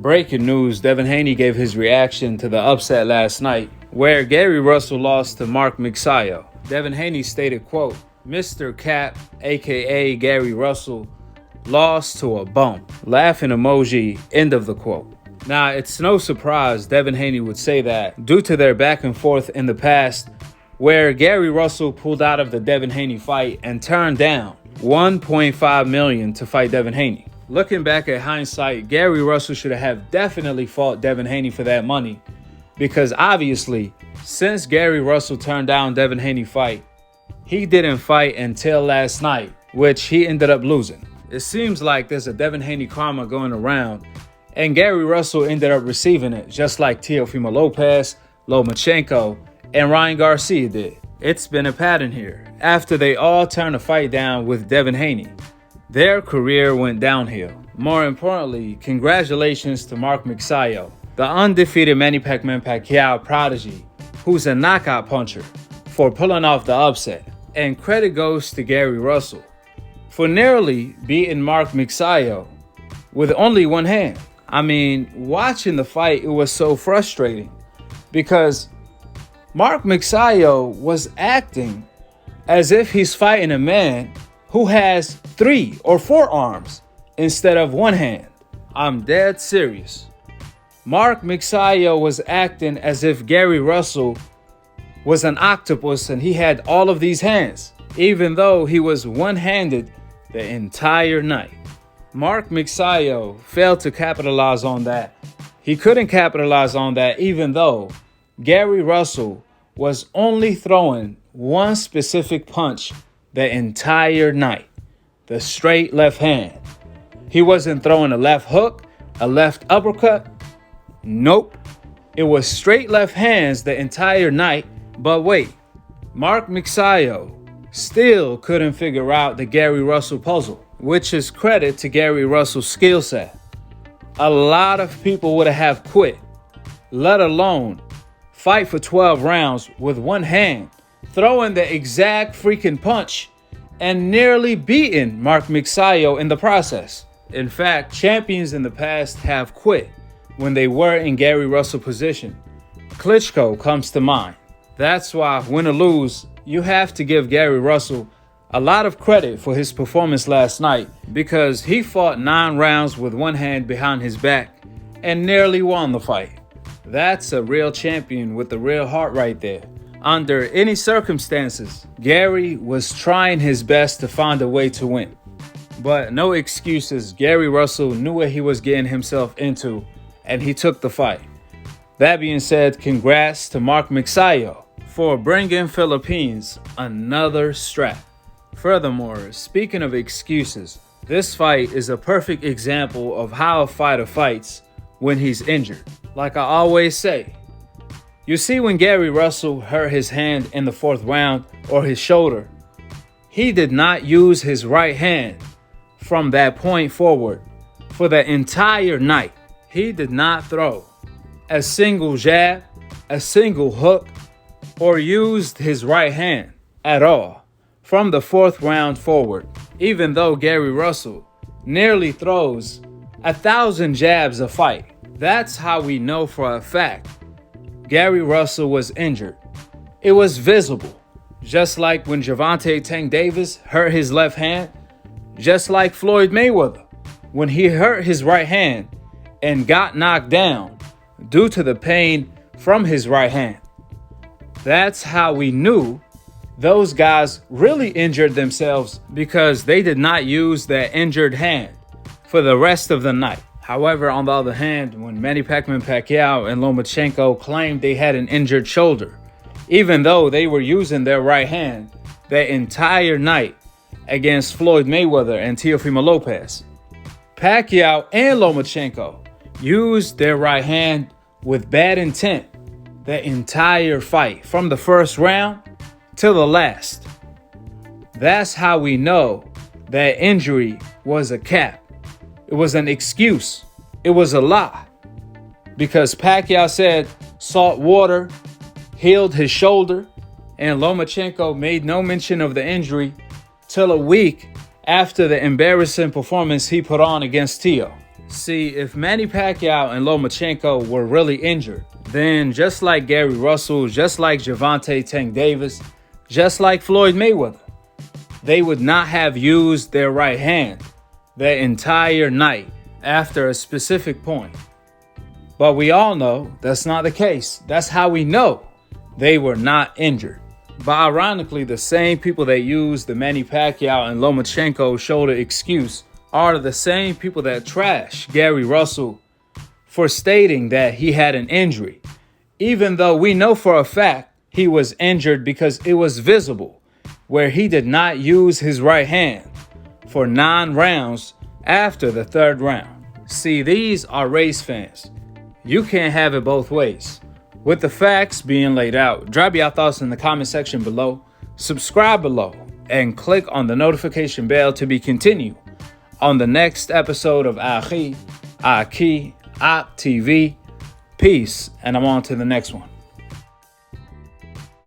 Breaking news, Devin Haney gave his reaction to the upset last night, where Gary Russell lost to Magsayo. Devin Haney stated, quote, "Mr. Cap, aka Gary Russell, lost to a bum." Laughing emoji, end of the quote. Now, it's no surprise Devin Haney would say that due to their back and forth in the past, where Gary Russell pulled out of the Devin Haney fight and turned down $1.5 million to fight Devin Haney. Looking back at hindsight, Gary Russell should have definitely fought Devin Haney for that money, because obviously, since Gary Russell turned down Devin Haney fight, he didn't fight until last night, which he ended up losing. It seems like there's a Devin Haney karma going around, and Gary Russell ended up receiving it, just like Teofimo Lopez, Lomachenko, and Ryan Garcia did. It's been a pattern here. After they all turned the fight down with Devin Haney, their career went downhill. More importantly, congratulations to Magsayo, the undefeated Manny Pacquiao Prodigy, who's a knockout puncher, for pulling off the upset. And credit goes to Gary Russell for nearly beating Magsayo with only one hand. I mean, watching the fight, it was so frustrating because Magsayo was acting as if he's fighting a man who has 3 or 4 arms instead of one hand. I'm dead serious. Magsayo was acting as if Gary Russell was an octopus and he had all of these hands, even though he was one-handed the entire night. Magsayo failed to capitalize on that. He couldn't capitalize on that even though Gary Russell was only throwing one specific punch the entire night, the straight left hand. He wasn't throwing a left hook, a left uppercut. Nope. It was straight left hands the entire night. But wait, Magsayo still couldn't figure out the Gary Russell puzzle, which is credit to Gary Russell's skill set. A lot of people would have quit, let alone fight for 12 rounds with one hand, throwing the exact freaking punch, and nearly beating Magsayo in the process. In fact, champions in the past have quit when they were in Gary Russell's position. Klitschko comes to mind. That's why, win or lose, you have to give Gary Russell a lot of credit for his performance last night, because he fought 9 rounds with one hand behind his back and nearly won the fight. That's a real champion with a real heart right there. Under any circumstances, Gary was trying his best to find a way to win. But no excuses, Gary Russell knew what he was getting himself into, and he took the fight. That being said, congrats to Magsayo for bringing Philippines another strap. Furthermore, speaking of excuses, this fight is a perfect example of how a fighter fights when he's injured. Like I always say, you see, when Gary Russell hurt his hand in the 4th round or his shoulder, he did not use his right hand from that point forward for the entire night. He did not throw a single jab, a single hook, or used his right hand at all from the 4th round forward, even though Gary Russell nearly throws 1,000 jabs a fight. That's how we know for a fact Gary Russell was injured. It was visible, just like when Gervonta Tank Davis hurt his left hand, just like Floyd Mayweather when he hurt his right hand and got knocked down due to the pain from his right hand. That's how we knew those guys really injured themselves, because they did not use their injured hand for the rest of the night. However, on the other hand, when Manny Pacquiao and Lomachenko claimed they had an injured shoulder, even though they were using their right hand the entire night against Floyd Mayweather and Teofimo Lopez, Pacquiao and Lomachenko used their right hand with bad intent the entire fight, from the 1st round to the last. That's how we know that injury was a cap. It was an excuse. It was a lie. Because Pacquiao said salt water healed his shoulder, and Lomachenko made no mention of the injury till a week after the embarrassing performance he put on against Teo. See, if Manny Pacquiao and Lomachenko were really injured, then just like Gary Russell, just like Gervonta Tank Davis, just like Floyd Mayweather, they would not have used their right hand the entire night after a specific point. But we all know that's not the case. That's how we know they were not injured. But ironically, the same people that use the Manny Pacquiao and Lomachenko shoulder excuse are the same people that trash Gary Russell for stating that he had an injury, even though we know for a fact he was injured because it was visible, where he did not use his right hand for 9 rounds after the 3rd round. See, these are race fans. You can't have it both ways. With the facts being laid out, drop your thoughts in the comment section below, subscribe below, and click on the notification bell to be continued on the next episode of Akhi, Op TV. Peace, and I'm on to the next one.